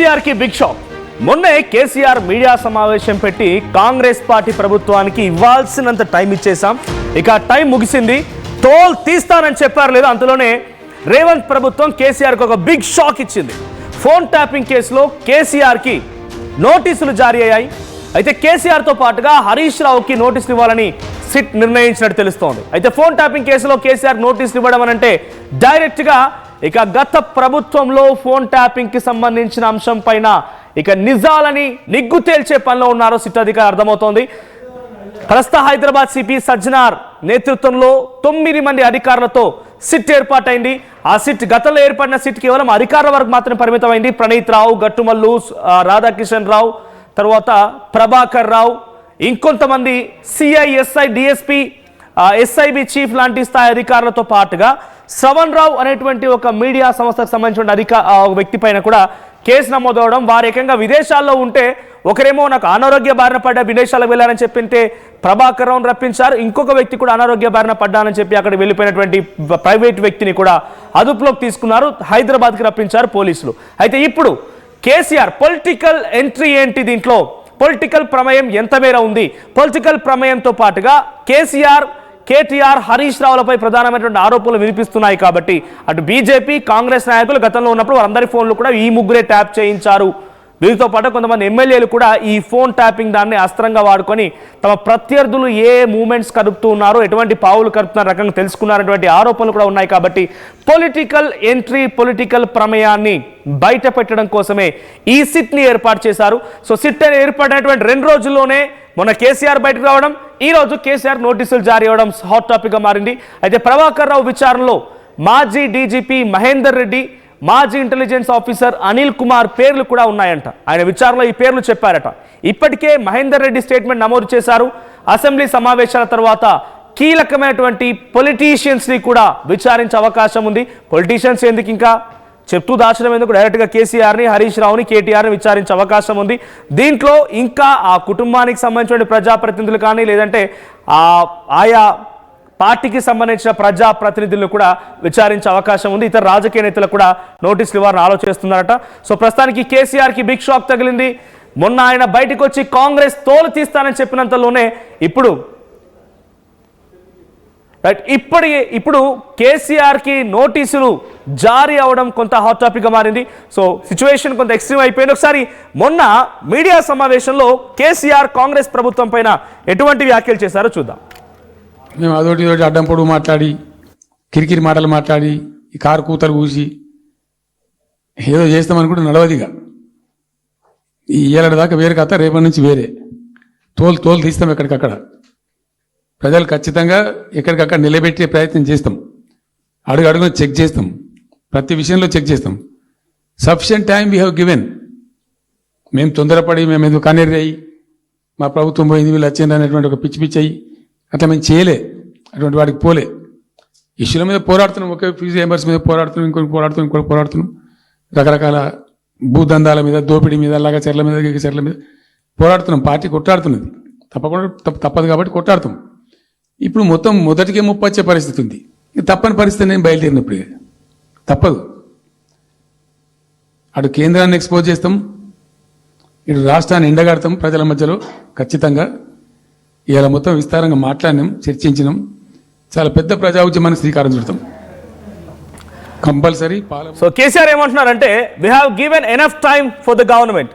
కేసీఆర్ కి big shock. మొన్నే KCR media సమావేశం పెట్టి కాంగ్రెస్ పార్టీ ప్రభుత్వానికి ఇవ్వాల్సినంత టైం ఇచ్చేసాం, ఇక టైం ముగిసింది, తోల్ తీస్తానని చెప్పారు లేదు. అంతలోనే రేవంత్ ప్రభుత్వం కేసీఆర్కి ఒక బిగ్ షాక్ ఇచ్చింది. ఫోన్ ట్యాపింగ్ కేసులో కేసీఆర్కి నోటీసులు జారీ అయ్యాయి. అయితే కేసీఆర్తో పాటుగా హరీష్ రావుకి నోటీసులు ఇవ్వాలని సిట్ నిర్ణయించినట్టు తెలుస్తోంది. అయితే ఫోన్ ట్యాపింగ్ కేసులో కేసీఆర్ నోటీసులు ఇవ్వడం అంటే డైరెక్ట్గా ఇక గత ప్రభుత్వంలో ఫోన్ ట్యాపింగ్ కి సంబంధించిన అంశం పైన ఇక నిజాలని నిగ్గు తేల్చే పనిలో ఉన్నారో సిట్ అధికారి అర్థమవుతోంది. ప్రస్తుత హైదరాబాద్ సిపి సజ్జనార్ నేతృత్వంలో 9 మంది అధికారులతో సిట్ ఏర్పాటైంది. ఆ సిట్ గతంలో ఏర్పడిన సిట్ కేవలం అధికారుల వరకు మాత్రమే పరిమితమైంది. ప్రణీత్ రావు, గట్టుమల్లు, రాధాకిషన్ రావు, తర్వాత ప్రభాకర్ రావు, ఇంకొంతమంది CI, SI, DSP, SIB chief లాంటి స్థాయి అధికారులతో పాటుగా శ్రవణ్ రావు అనేటువంటి ఒక మీడియా సంస్థకు సంబంధించిన వ్యక్తి పైన కూడా కేసు నమోదవడం. వారు ఏకంగా విదేశాల్లో ఉంటే ఒకరేమో నాకు అనారోగ్య బారిన పడ్డా విదేశాలకు వెళ్ళారని చెప్పింటే ప్రభాకర్ రావును రప్పించారు. ఇంకొక వ్యక్తి కూడా అనారోగ్య బారిన పడ్డానని చెప్పి అక్కడ వెళ్ళిపోయినటువంటి ప్రైవేట్ వ్యక్తిని కూడా అదుపులోకి తీసుకున్నారు, హైదరాబాద్కి రప్పించారు పోలీసులు. అయితే ఇప్పుడు కేసీఆర్ పొలిటికల్ ఎంట్రీ ఏంటి, దీంట్లో పొలిటికల్ ప్రమేయం ఎంత మేర ఉంది? పొలిటికల్ ప్రమేయంతో పాటుగా కేసీఆర్, కేటీఆర్, హరీష్ రావులపై ప్రధానమైనటువంటి ఆరోపణలు వినిపిస్తున్నాయి. కాబట్టి అటు బీజేపీ, కాంగ్రెస్ నాయకులు గతంలో ఉన్నప్పుడు వారందరి ఫోన్లు కూడా ఈ ముగ్గురే ట్యాప్ చేయించారు. వీరితో పాటు కొంతమంది ఎమ్మెల్యేలు కూడా ఈ ఫోన్ ట్యాపింగ్ దాన్ని అస్త్రంగా వాడుకొని తమ ప్రత్యర్థులు ఏ మూమెంట్స్ కలుపుతూ ఉన్నారో, ఎటువంటి పావులు కలుపుతున్న రకంగా తెలుసుకున్నారనేటువంటి ఆరోపణలు కూడా ఉన్నాయి. కాబట్టి పొలిటికల్ ఎంట్రీ, పొలిటికల్ ప్రమేయాన్ని బయట పెట్టడం కోసమే ఈ సిట్ ని ఏర్పాటు చేశారు. సో సిట్ అని ఏర్పడినటువంటి 2 రోజుల్లోనే మొన్న కేసీఆర్ బయటకు రావడం, ఈ రోజు కేసీఆర్ నోటీసులు జారీ అవ్వడం హాట్ టాపిక్ గా మారింది. అయితే ప్రభాకర్ రావు విచారణలో మాజీ డీజీపీ మహేందర్ రెడ్డి, మాజీ ఇంటెలిజెన్స్ ఆఫీసర్ అనిల్ కుమార్ పేర్లు కూడా ఉన్నాయంట. ఆయన విచారణలో ఈ పేర్లు చెప్పారట. ఇప్పటికే మహేందర్ రెడ్డి స్టేట్మెంట్ నమోదు చేశారు. అసెంబ్లీ సమావేశాల తర్వాత కీలకమైనటువంటి పొలిటీషియన్స్ ని కూడా విచారించే అవకాశం ఉంది. పొలిటీషియన్స్ ఎందుకు ఇంకా చెప్తూ దాచడం ఎందుకు, డైరెక్ట్గా కేసీఆర్ని, హరీష్ రావుని, కేటీఆర్ని విచారించే అవకాశం ఉంది. దీంట్లో ఇంకా ఆ కుటుంబానికి సంబంధించిన ప్రజాప్రతినిధులు కానీ, లేదంటే ఆయా పార్టీకి సంబంధించిన ప్రజాప్రతినిధులను కూడా విచారించే అవకాశం ఉంది. ఇతర రాజకీయ నేతలు కూడా నోటీసులు ఇవ్వాలని ఆలోచిస్తున్నారట. సో ప్రస్తుతానికి కేసీఆర్కి బిగ్ షాక్ తగిలింది. మొన్న ఆయన బయటకు వచ్చి కాంగ్రెస్ తోలు తీస్తానని చెప్పినంతలోనే ఇప్పుడు కేసీఆర్కి నోటీసులు జారీ అవడం కొంత హాట్ టాపిక్గా మారింది. సో సిచ్యువేషన్ కొంత ఎక్స్ట్రీమ్ అయిపోయింది. ఒకసారి మొన్న మీడియా సమావేశంలో కేసీఆర్ కాంగ్రెస్ ప్రభుత్వం పైన ఎటువంటి వ్యాఖ్యలు చేశారో చూద్దాం. మేము అదొకటి అడ్డం పొడుగు మాట్లాడి, కిరికిరి మాటలు మాట్లాడి, ఈ కారు కూతలు కూసి ఏదో చేస్తామనుకుంటే నడవదిగా. ఈ ఏడాది దాకా వేరే కథ, రేపటి నుంచి వేరే తోలు తీస్తాం. ఎక్కడికక్కడ ప్రజలు ఖచ్చితంగా ఎక్కడికక్కడ నిలబెట్టే ప్రయత్నం చేస్తాం. అడుగున చెక్ చేస్తాం, ప్రతి విషయంలో చెక్ చేస్తాం. Sufficient time we have given. మేము తొందరపడి మేము ఎందుకు కన్నెర్రి అయ్యి మా ప్రభుత్వం పోయింది, వీళ్ళు వచ్చింది అనేటువంటి ఒక పిచ్చి అయ్యి అట్లా మేము చేయలే, అటువంటి వాడికి పోలే. ఇష్యూల మీద పోరాడుతున్నాం, ఒకే ఫీజు రియంబర్స్ మీద పోరాడుతున్నాం, ఇంకొక పోరాడుతున్నాం, రకరకాల భూదందాల మీద, దోపిడీ మీద, చెర్ల మీద పోరాడుతున్నాం. పార్టీ కొట్టాడుతున్నది, తప్పదు కాబట్టి కొట్టాడుతాం. ఇప్పుడు మొత్తం మొదటికే ముప్పు వచ్చే పరిస్థితి ఉంది. తప్పని పరిస్థితి నేను బయలుదేరినప్పుడు తప్పదు. అటు కేంద్రాన్ని ఎక్స్పోజ్ చేస్తాం, ఇటు రాష్ట్రాన్ని ఎండగడతాం ప్రజల మధ్యలో. ఖచ్చితంగా ఇలా మొత్తం విస్తారంగా మాట్లాడినాం, చర్చించినాం. చాలా పెద్ద ప్రజా ఉద్యమాన్ని శ్రీకారం చుడతాం కంపల్సరీ. సో కేసీఆర్ ఏమంటున్నారంటే, we have given enough time for the government.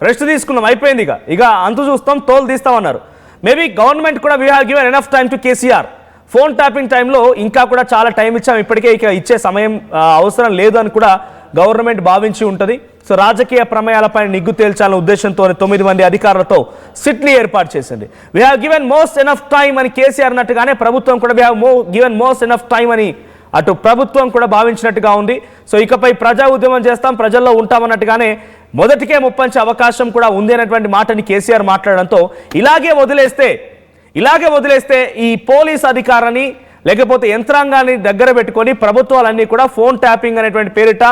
Rest తీసుకున్నాం, అయిపోయింది, ఇక అంతు చూస్తాం, తోలు తీస్తామన్నారు. మేబీ గవర్నమెంట్ కూడా we have given enough time to KCR. Phone tapping టైంలో ఇంకా కూడా చాలా టైం ఇచ్చాం, ఇప్పటికే ఇక ఇచ్చే సమయం అవసరం లేదు అని కూడా గవర్నమెంట్ భావించి ఉంటుంది. సో రాజకీయ ప్రమేయాలపై నిగ్గు తేల్చాలనే ఉద్దేశంతో 9 మంది అధికారులతో సిట్ని ఏర్పాటు చేసింది. We have given most enough time అని కేసీఆర్ అన్నట్టుగానే ప్రభుత్వం కూడా we have given most enough time అని అటు ప్రభుత్వం కూడా భావించినట్టుగా ఉంది. సో ఇకపై ప్రజా ఉద్యమం చేస్తాం, ప్రజల్లో ఉంటామన్నట్టుగానే మొదటికే ముప్పంచే అవకాశం కూడా ఉంది అనేటువంటి మాటని కేసీఆర్ మాట్లాడడంతో ఇలాగే వదిలేస్తే ఈ పోలీస్ అధికారాన్ని లేకపోతే యంత్రాంగాన్ని దగ్గర పెట్టుకొని ప్రభుత్వాలన్నీ కూడా ఫోన్ ట్యాపింగ్ అనేటువంటి పేరిట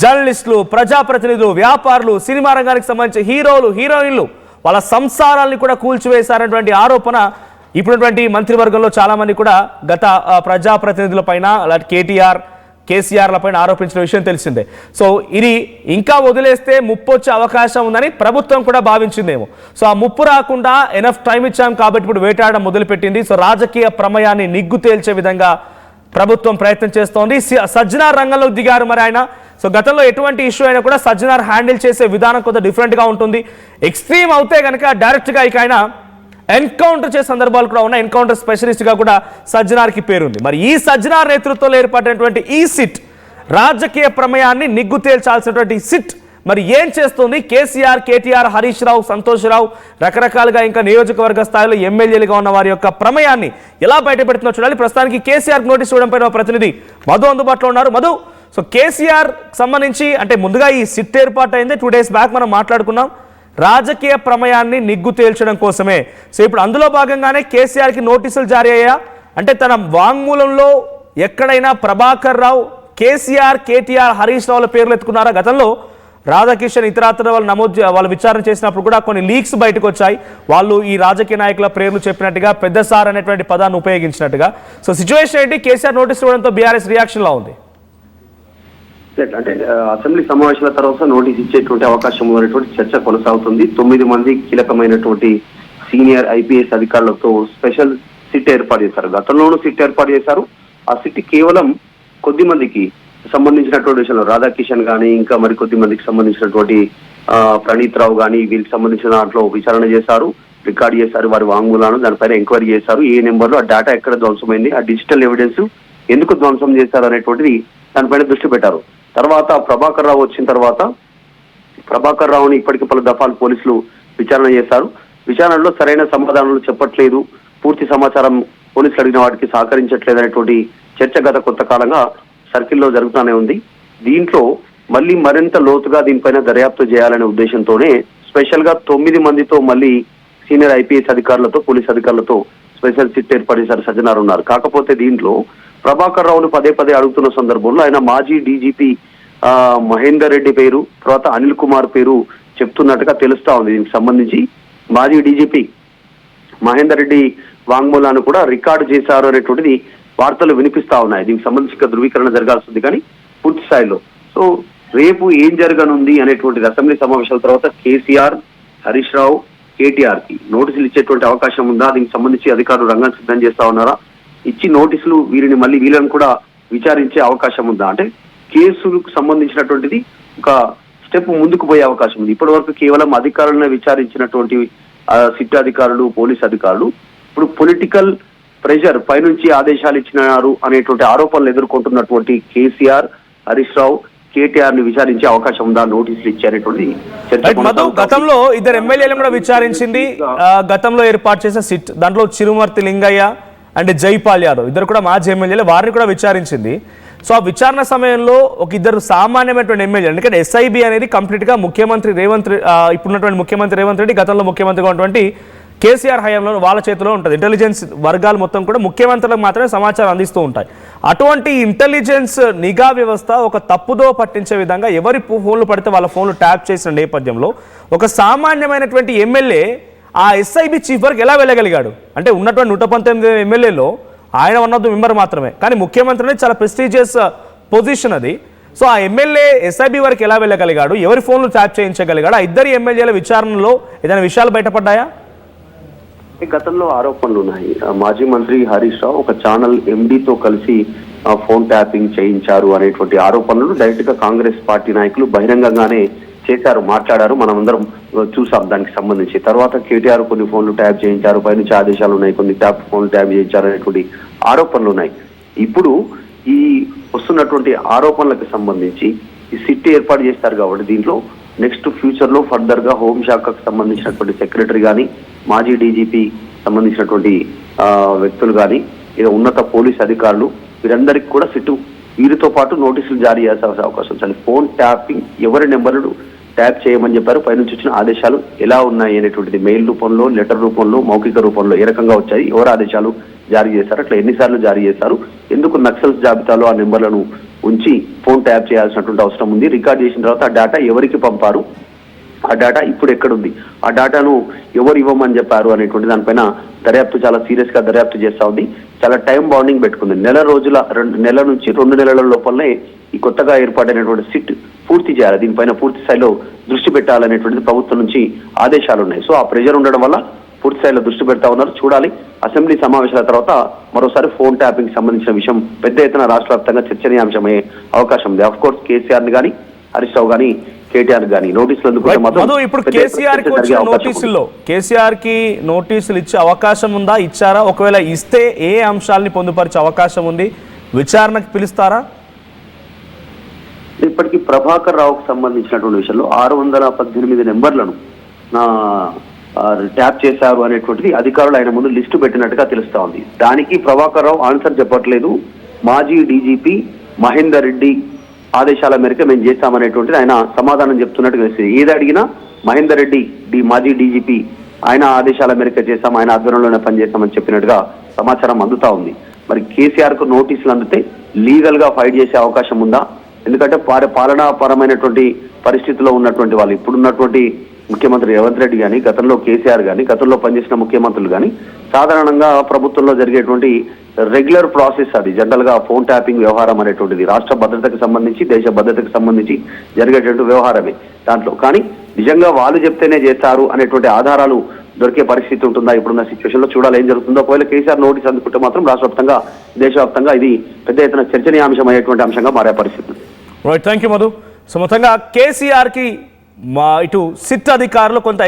జర్నలిస్టులు, ప్రజాప్రతినిధులు, వ్యాపారులు, సినిమా రంగానికి సంబంధించిన హీరోలు, హీరోయిన్లు వాళ్ళ సంసారాల్ని కూడా కూల్చివేశారనేటువంటి ఆరోపణ ఇప్పుడున్నటువంటి మంత్రివర్గంలో చాలా మంది కూడా గత ప్రజాప్రతినిధుల పైన, అలాంటి కేటీఆర్, కేసీఆర్ల పైన ఆరోపించిన విషయం తెలిసిందే. సో ఇది ఇంకా వదిలేస్తే ముప్పు వచ్చే అవకాశం ఉందని ప్రభుత్వం కూడా భావించిందేమో. సో ఆ ముప్పు రాకుండా ఎనఫ్ టైం ఇచ్చాం కాబట్టి ఇప్పుడు వేటాడడం మొదలుపెట్టింది. సో రాజకీయ ప్రమేయాన్ని నిగ్గు తేల్చే విధంగా ప్రభుత్వం ప్రయత్నం చేస్తోంది. సజ్జనార్ రంగంలో దిగారు మరి ఆయన. సో గతంలో ఎటువంటి ఇష్యూ అయినా కూడా సజ్జనార్ హ్యాండిల్ చేసే విధానం కొంత డిఫరెంట్గా ఉంటుంది. ఎక్స్ట్రీమ్ అవుతే కనుక డైరెక్ట్గా ఇక ఆయన ఎన్కౌంటర్ చేసే సందర్భాలు కూడా ఉన్నాయి. ఎన్కౌంటర్ స్పెషలిస్ట్గా కూడా సజ్జనార్కి పేరుంది. మరి ఈ సజ్జనార్ నేతృత్వంలో ఏర్పడినటువంటి ఈ సిట్, రాజకీయ ప్రమేయాన్ని నిగ్గు తేల్చాల్సినటువంటి సిట్ మరి ఏం చేస్తుంది? కేసీఆర్, కేటీఆర్, హరీష్ రావు, సంతోష్ రావు, రకరకాలుగా ఇంకా నియోజకవర్గ స్థాయిలో ఎమ్మెల్యేలుగా ఉన్న వారి యొక్క ప్రమేయాన్ని ఎలా బయటపెడుతుందో చూడాలి. ప్రస్తుతానికి కేసీఆర్ నోటీస్ ఇవ్వడం పైన ప్రతినిధి మధు అందుబాటులో ఉన్నారు. మధు, సో కేసీఆర్ సంబంధించి అంటే ముందుగా ఈ సిట్ ఏర్పాటు అయింది 2 days బ్యాక్ మనం మాట్లాడుకున్నాం. రాజకీయ ప్రమేయాన్ని నిగ్గు తేల్చడం కోసమే. సో ఇప్పుడు అందులో భాగంగానే కేసీఆర్కి నోటీసులు జారీ అయ్యా. అంటే తన వాంగ్మూలంలో ఎక్కడైనా ప్రభాకర్ రావు, కేసీఆర్, కేటీఆర్, హరీష్ రావుల పేర్లు ఎత్తుకున్నారా? గతంలో రాధాకిషన్ ఇతరాతర వాళ్ళు విచారణ చేసినప్పుడు కూడా కొన్ని లీక్స్ బయటకు వచ్చాయి. వాళ్ళు ఈ రాజకీయ నాయకుల పేర్లు చెప్పినట్టుగా, పెద్ద సార్ అనేటువంటి పదాన్ని ఉపయోగించినట్టుగా. సో సిచ్యువేషన్ ఏంటి? కేసీఆర్ నోటీస్ ఇవ్వడంతో బీఆర్ఎస్ రియాక్షన్ లా ఉంది. అంటే అసెంబ్లీ సమావేశాల తర్వాత నోటీస్ ఇచ్చేటువంటి అవకాశం ఉన్నటువంటి చర్చ కొనసాగుతుంది. 9 మంది కీలకమైనటువంటి సీనియర్ ఐపీఎస్ అధికారులతో స్పెషల్ సిట్ ఏర్పాటు చేశారు. గతంలోనూ సిట్ ఏర్పాటు చేశారు. ఆ సిట్ కేవలం కొద్ది మందికి సంబంధించినటువంటి విషయంలో రాధాకిషన్ కానీ ఇంకా మరి కొద్ది మందికి సంబంధించినటువంటి ప్రణీత్ రావు కానీ వీళ్ళకి సంబంధించిన దాంట్లో విచారణ చేశారు, రికార్డ్ చేశారు వారి వాంగ్మూలాలను, దానిపైన ఎంక్వైరీ చేశారు. ఏ నెంబర్లో ఆ డేటా ఎక్కడ ధ్వంసమైంది, ఆ డిజిటల్ ఎవిడెన్స్ ఎందుకు ధ్వంసం చేశారు అనేటువంటిది దానిపైన దృష్టి పెట్టారు. తర్వాత ప్రభాకర్ రావు వచ్చిన తర్వాత ప్రభాకర్ రావుని ఇప్పటికి పలు దఫాలు పోలీసులు విచారణ చేశారు. విచారణలో సరైన సమాధానాలు చెప్పట్లేదు, పూర్తి సమాచారం పోలీసులు అడిగిన వాటికి సహకరించట్లేదు అనేటువంటి చర్చ గత కొంతకాలంగా సర్కిల్లో జరుగుతూనే ఉంది. దీంట్లో మళ్ళీ మరింత లోతుగా దీనిపైన దర్యాప్తు చేయాలనే ఉద్దేశంతోనే స్పెషల్ గా 9 మందితో మళ్ళీ సీనియర్ ఐపీఎస్ అధికారులతో, పోలీస్ అధికారులతో స్పెషల్ సిట్ ఏర్పాటు చేశారు. సజ్జనార్ ఉన్నారు. కాకపోతే దీంట్లో ప్రభాకర్ రావును పదే అడుగుతున్న సందర్భంలో ఆయన మాజీ డీజీపీ మహేందర్ రెడ్డి పేరు, తర్వాత అనిల్ కుమార్ పేరు చెప్తున్నట్టుగా తెలుస్తా ఉంది. దీనికి సంబంధించి మాజీ డీజీపీ మహేందర్ రెడ్డి వాంగ్మూలాన్ని కూడా రికార్డు చేశారు అనేటువంటిది వార్తలు వినిపిస్తా ఉన్నాయి. దీనికి సంబంధించి ధృవీకరణ జరగాల్సింది కానీ పూర్తి స్థాయిలో. సో రేపు ఏం జరగనుంది అనేటువంటిది అసెంబ్లీ సమావేశాల తర్వాత కేసీఆర్, హరీష్ రావు, కేటీఆర్ కి నోటీసులు ఇచ్చేటువంటి అవకాశం ఉందా? దీనికి సంబంధించి అధికారులు రంగం సిద్ధం చేస్తా ఉన్నారా? ఇచ్చి నోటీసులు వీళ్ళని కూడా విచారించే అవకాశం ఉందా? అంటే కేసులకు సంబంధించినటువంటిది ఒక స్టెప్ ముందుకు పోయే అవకాశం ఉంది. ఇప్పటి వరకు కేవలం అధికారులను విచారించినటువంటి సిట్ అధికారులు, పోలీస్ అధికారులు ఇప్పుడు పొలిటికల్ ప్రెషర్ పైనుంచి ఆదేశాలు ఇచ్చినారు అనేటువంటి ఆరోపణలు ఎదుర్కొంటున్నటువంటి కేసీఆర్, హరీష్ రావు, కేటీఆర్ ని విచారించే అవకాశం ఉందా? నోటీసులు ఇచ్చేటువంటి గతంలో 2 ఎమ్మెల్యేలను కూడా విచారించింది. గతంలో ఏర్పాటు చేసిన సిట్ దాంట్లో చిరుమర్తి లింగయ్య అండ్ జైపాల్ యాదవ్ ఇద్దరు కూడా మాజీ ఎమ్మెల్యేలు, వారిని కూడా విచారించింది. సో ఆ విచారణ సమయంలో ఒక 2 సామాన్యమైనటువంటి ఎమ్మెల్యేలు, ఎందుకంటే ఎస్ఐబి అనేది కంప్లీట్గా ముఖ్యమంత్రి ఇప్పుడున్నటువంటి ముఖ్యమంత్రి రేవంత్ రెడ్డి, గతంలో ముఖ్యమంత్రిగా ఉన్నటువంటి కేసీఆర్ హయాంలో వాళ్ళ చేతిలో ఉంటుంది. ఇంటెలిజెన్స్ వర్గాలు మొత్తం కూడా ముఖ్యమంత్రులకు మాత్రమే సమాచారం అందిస్తూ ఉంటాయి. అటువంటి ఇంటెలిజెన్స్ నిఘా వ్యవస్థ ఒక తప్పుదో పట్టించే విధంగా ఎవరి ఫోన్లు పడితే వాళ్ళ ఫోన్లు ట్యాప్ చేసిన నేపథ్యంలో ఒక సామాన్యమైనటువంటి ఎమ్మెల్యే ఆ ఎస్ఐబి చీఫ్ వరకు ఎలా వెళ్ళగలిగాడు? అంటే ఉన్నటువంటి 119 ఎమ్మెల్యేలో ఆయన 1 మెంబర్ మాత్రమే, కానీ ముఖ్యమంత్రిని చాలా ప్రెస్టీజియస్ పొజిషన్ అది. సో ఆ ఎమ్మెల్యే ఎస్ఐబి వరకు ఎలా వెళ్ళగలిగాడు? ఎవరి ఫోన్లు ట్యాప్ చేయించగలిగాడు? ఆ 2 ఎమ్మెల్యేల విచారణలో ఏదైనా విషయాలు బయటపడ్డాయా? గతంలో ఆరోపణలు ఉన్నాయి. మాజీ మంత్రి హరీష్ రావు ఒక ఛానల్ ఎండీతో కలిసి ఫోన్ ట్యాపింగ్ చేయించారు అనేటువంటి ఆరోపణలు డైరెక్ట్ గా కాంగ్రెస్ పార్టీ నాయకులు బహిరంగంగానే చేశారు, మాట్లాడారు. మనం అందరం చూసాం దానికి సంబంధించి. తర్వాత కేటీఆర్ కొన్ని ఫోన్లు ట్యాప్ చేయించారు, పైనుంచి ఆదేశాలు ఉన్నాయి, కొన్ని ఫోన్లు ట్యాప్ చేయించారు అనేటువంటి ఆరోపణలు ఉన్నాయి. ఇప్పుడు ఈ వస్తున్నటువంటి ఆరోపణలకు సంబంధించి ఈ సిట్ ఏర్పాటు చేస్తారు కాబట్టి దీంట్లో నెక్స్ట్ ఫ్యూచర్ లో ఫర్దర్ గా హోంశాఖకు సంబంధించినటువంటి సెక్రటరీ కానీ, మాజీ డీజీపీ సంబంధించినటువంటి వ్యక్తులు కానీ, ఉన్నత పోలీస్ అధికారులు వీరందరికీ కూడా సిట్టు వీరితో పాటు నోటీసులు జారీ చేయాల్సిన అవకాశం ఉంది. ఫోన్ ట్యాపింగ్ ఎవరి నెంబర్లు ట్యాప్ చేయమని చెప్పారు, పైనుంచి వచ్చిన ఆదేశాలు ఎలా ఉన్నాయి అనేటువంటిది మెయిల్ రూపంలో, లెటర్ రూపంలో, మౌఖిక రూపంలో ఏ రకంగా వచ్చాయి, ఎవరు ఆదేశాలు జారీ చేశారు, అట్లా ఎన్నిసార్లు జారీ చేశారు, ఎందుకు నక్సల్స్ జాబితాలో ఆ నెంబర్లను ఉంచి ఫోన్ ట్యాప్ చేయాల్సినటువంటి అవసరం ఉంది, రికార్డ్ చేసిన తర్వాత ఆ డేటా ఎవరికి పంపారు ఆ డేటా ఇప్పుడు ఎక్కడుంది, ఆ డేటాను ఎవరు ఇవ్వమని చెప్పారు అనేటువంటి దానిపైన దర్యాప్తు చాలా సీరియస్ గా దర్యాప్తు చేస్తా ఉంది. చాలా టైం బౌండింగ్ పెట్టుకుంది. నెల నుంచి 2 నెలల లోపలనే ఈ కొత్తగా ఏర్పాటైనటువంటి సిట్ పూర్తి చేయాలి, దీనిపైన పూర్తి స్థాయిలో దృష్టి పెట్టాలనేటువంటిది ప్రభుత్వం నుంచి ఆదేశాలు ఉన్నాయి. సో ఆ ప్రెషర్ ఉండడం వల్ల పూర్తి స్థాయిలో దృష్టి పెడతా ఉన్నారు. చూడాలి, అసెంబ్లీ సమావేశాల తర్వాత మరోసారి ఫోన్ ట్యాపింగ్ సంబంధించిన విషయం పెద్ద ఎత్తున రాష్ట్ర వ్యాప్తంగా చర్చనీయాంశమయ్యే అవకాశం ఉంది. ఆఫ్ కోర్స్ కేసీఆర్ ని కానీ హరీష్ రావు కానీ కేటీఆర్ కానీ నోటీసులు అందుకుంటే మధు, ఇప్పుడు కేసీఆర్ కి వచ్చిన నోటీసుల్లో కేసీఆర్ కి నోటీసులు ఇచ్చే అవకాశం ఉందా, ఇచ్చారా? ఒకవేళ ఇస్తే ఏ అంశాలని పొందుపరిచే అవకాశం ఉంది? విచారణకు పిలుస్తారా? ఇప్పటికీ ప్రభాకర్ రావుకు సంబంధించినటువంటి విషయంలో 618 నెంబర్లను ట్యాప్ చేశారు అనేటువంటిది అధికారులు ఆయన ముందు లిస్టు పెట్టినట్టుగా తెలుస్తా ఉంది. దానికి ప్రభాకర్ రావు ఆన్సర్ చెప్పట్లేదు. మాజీ డీజీపీ మహేందర్ రెడ్డి ఆదేశాల మేరకు మేము చేస్తామనేటువంటిది ఆయన సమాధానం చెప్తున్నట్టు తెలిసింది. ఏది అడిగినా మహేందర్ రెడ్డి మాజీ డీజీపీ ఆయన ఆదేశాల మేరకు చేస్తాం, ఆయన ఆధ్వర్యంలోనే పనిచేస్తామని చెప్పినట్టుగా సమాచారం అందుతా ఉంది. మరి కేసీఆర్ కు నోటీసులు అందితే లీగల్ గా ఫైట్ చేసే అవకాశం ఉందా? ఎందుకంటే పాలనాపరమైనటువంటి పరిస్థితిలో ఉన్నటువంటి వాళ్ళు, ఇప్పుడున్నటువంటి ముఖ్యమంత్రి రేవంత్ రెడ్డి కానీ, గతంలో కేసీఆర్ కానీ, గతంలో పనిచేసిన ముఖ్యమంత్రులు కానీ, సాధారణంగా ప్రభుత్వంలో జరిగేటువంటి రెగ్యులర్ ప్రాసెస్ అది. జనరల్ గా ఫోన్ ట్యాపింగ్ వ్యవహారం అనేటువంటిది రాష్ట్ర భద్రతకు సంబంధించి, దేశ భద్రతకు సంబంధించి జరిగేటువంటి వ్యవహారమే దాంట్లో. కానీ నిజంగా వాళ్ళు చెప్తేనే చేస్తారు అనేటువంటి ఆధారాలు దొరికే పరిస్థితి ఉంటుందా ఇప్పుడున్న సిచ్యువేషన్ లో? చూడాలి ఏం జరుగుతుందో. ఒకవేళ కేసీఆర్ నోటీస్ అందుకుంటే మాత్రం రాష్ట్ర వ్యాప్తంగా, దేశవ్యాప్తంగా ఇది పెద్ద ఎత్తున చర్చనీయాంశం అయ్యేటువంటి అంశంగా మారే పరిస్థితి. Thank you Madhu. సో మొత్తంగా కేసీఆర్ కి ఇటు సిట్ అధికారులు కొంత